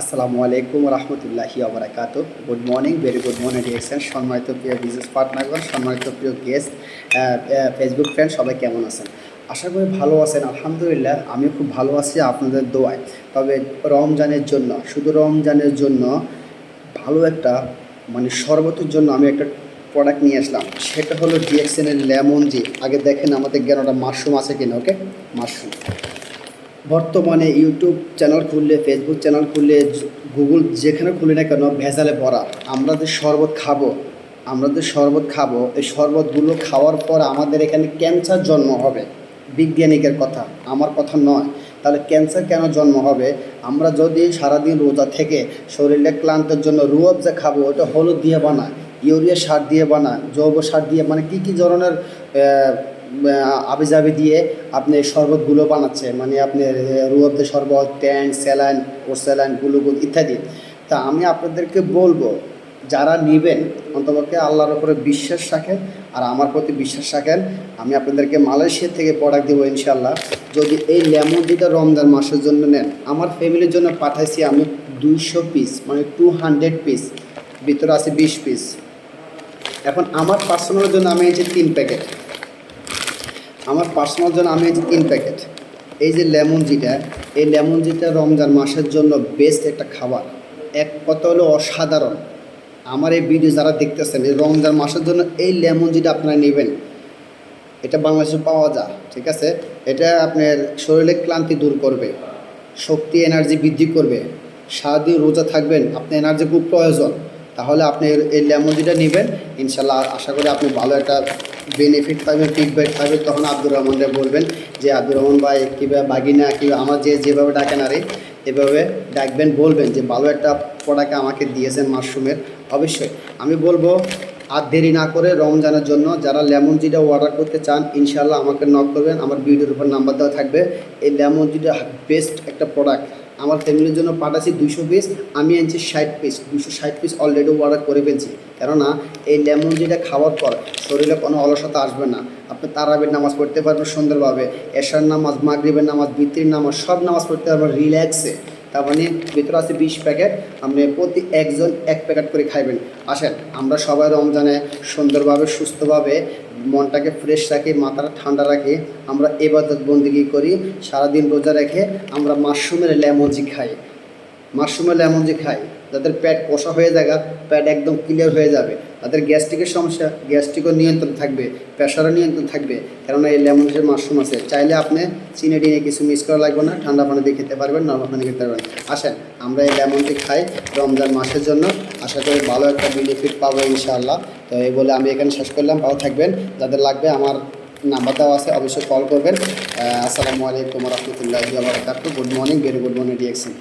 আসসালামু আলাইকুম রহমতুল্লাহি ওয়া good morning, very good morning direction. সম্মানিত প্রিয় বিজনেস পার্টনারগণ, সম্মানিত প্রিয় গেস্ট, ফেসবুক ফ্রেন্ড, সবাই কেমন আছেন? আশা করি ভালো আছেন। আলহামদুলিল্লাহ আমিও খুব ভালো আছি আপনাদের দোয়ায়। তবে রমজানের জন্য, শুধু রমজানের জন্য ভালো একটা শরবতের জন্য আমি একটা প্রোডাক্ট নিয়ে আসলাম। সেটা হলো ডিএক্সএনের লেমন জি। আগে দেখেন আমাদের জ্ঞানটা মাশরুম আছে কিনা। ওকে, মাশরুম বর্তমানে ইউটিউব চ্যানেল খুললে, ফেসবুক চ্যানেল খুললে, গুগল যেখানে খুলি না কেন ভেজালে ভরা। আমরা যে শরবত খাবো এই শরবতগুলো খাওয়ার পর আমাদের এখানে ক্যান্সার জন্ম হবে। বিজ্ঞানিকের কথা, আমার কথা নয়। তাহলে ক্যান্সার কেন জন্ম হবে? আমরা যদি সারাদিন রোজা থেকে শরীরে ক্লান্তের জন্য রুয়াবজা খাবো, ওটা হলুদ দিয়ে বানায়, ইউরিয়া সার দিয়ে বানায়, জৈব সার দিয়ে, কী কী ধরনের আবিজাবি দিয়ে আপনি শরবতগুলো বানাচ্ছে, আপনার রুয়াবজা শরবত, ট্যাঙ্ক, স্যালাইন, স্যালাইন, গ্লুকোজ ইত্যাদি। তা আমি আপনাদেরকে বলবো, যারা নেবেন অন্তপক্ষে আল্লাহর উপরে বিশ্বাস রাখেন আর আমার প্রতি বিশ্বাস রাখেন। আমি আপনাদেরকে মালয়েশিয়া থেকে প্রোডাক্ট দেবো ইনশাল্লাহ। যদি এই লেমন যেটা রমজান মাসের জন্য নেন, আমার ফ্যামিলির জন্য পাঠাইছি আমি 200 পিস, 200 পিস, ভিতরে আছে 20 পিস। এখন আমার পার্সোনালের জন্য আমি এই যে 3 প্যাকেট, এই যে লেমন জিটা, এই লেমন জিটা রমজান মাসের জন্য বেস্ট একটা খাবার। এক কথা হলো অসাধারণ। আমার এই ভিডিও যারা দেখতেছেন, এই রমজান মাসের জন্য এই লেমন জিটা আপনারা নেবেন। এটা বাংলাদেশে পাওয়া যায়, ঠিক আছে? এটা আপনার শরীরে ক্লান্তি দূর করবে, শক্তি এনার্জি বৃদ্ধি করবে। সারাদিন রোজা থাকবেন, আপনার এনার্জি খুব প্রয়োজন। তাহলে আপনি এই লেমন জিটা নেবেন ইনশাল্লাহ। আশা করি আপনি ভালো একটা বেনিফিট পাবেন, ফিডব্যাক পাবেন। তখন আব্দুর রহমানকে বলবেন যে আব্দুর রহমান ভাই কীভাবে বাগিনা, কীভাবে আমার যেভাবে ডাকেন আরে এভাবে ডাকবেন, বলবেন যে ভালো একটা প্রোডাক্ট আমাকে দিয়েছেন মাশরুমের। অবশ্যই আমি বলবো আর দেরি না করে রমজানের জন্য যারা লেমন জিটা অর্ডার করতে চান ইনশাল্লাহ আমাকে নক করবেন, আমার ভিডিওর উপর নাম্বার দেওয়া থাকবে। এই লেমন জিটা বেস্ট একটা প্রোডাক্ট। আমার ফ্যামিলির জন্য পাঠাচ্ছি 200 পিস, আমি আনছি 60 পিস। 260 পিস অলরেডি অর্ডার করে ফেলছি। কেননা এই লেমন জিটা খাওয়ার পর শরীরে কোনো অলসতা আসবে না। আপনি তারাবির নামাজ পড়তে পারবেন সুন্দরভাবে, এশার নামাজ, মাগরিবের নামাজ, বিত্রির নামাজ, সব নামাজ পড়তে পারবেন রিল্যাক্সে। তার ভিতরে আছে 20 প্যাকেট। আপনি প্রতি একজন 1 প্যাকেট করে খাইবেন। আসেন আমরা সবাই রমজানে সুন্দরভাবে, সুস্থভাবে, মনটাকে ফ্রেশ রাখি, মাথাটা ঠান্ডা রাখি, আমরা ইবাদত বন্দেগী করি। সারাদিন রোজা রেখে আমরা মাশরুমের লেমন জি খাই। যাদের পেট কষা হয়ে যায়, পেট একদম ক্লিয়ার হয়ে যাবে, তাদের গ্যাস্ট্রিকের সমস্যা, গ্যাস্ট্রিকও নিয়ন্ত্রণ থাকবে, প্রেশারও নিয়ন্ত্রণ থাকবে। কেননা এই লেমন যে মাশরুম আছে, চাইলে আপনি চিনি টিনে কিছু মিক্স করা লাগবে না, ঠান্ডা পানি দিয়ে খেতে পারবেন, নরম পানি খেতে পারবেন। আসেন আমরা এই লেমনটি খাই রমজান মাসের জন্য। আশা করি ভালো একটা বেনিফিট পাবো ইনশাআল্লাহ। তো এই বলে আমি এখানে শেষ করলাম। ভালো থাকবেন। যাদের লাগবে আমার নাম্বার দেওয়া আছে, অবশ্যই কল করবেন। আসসালামু আলাইকুম রহমতুল্লাহি ওয়া বারাকাতুহু। Good morning, very good morning direction.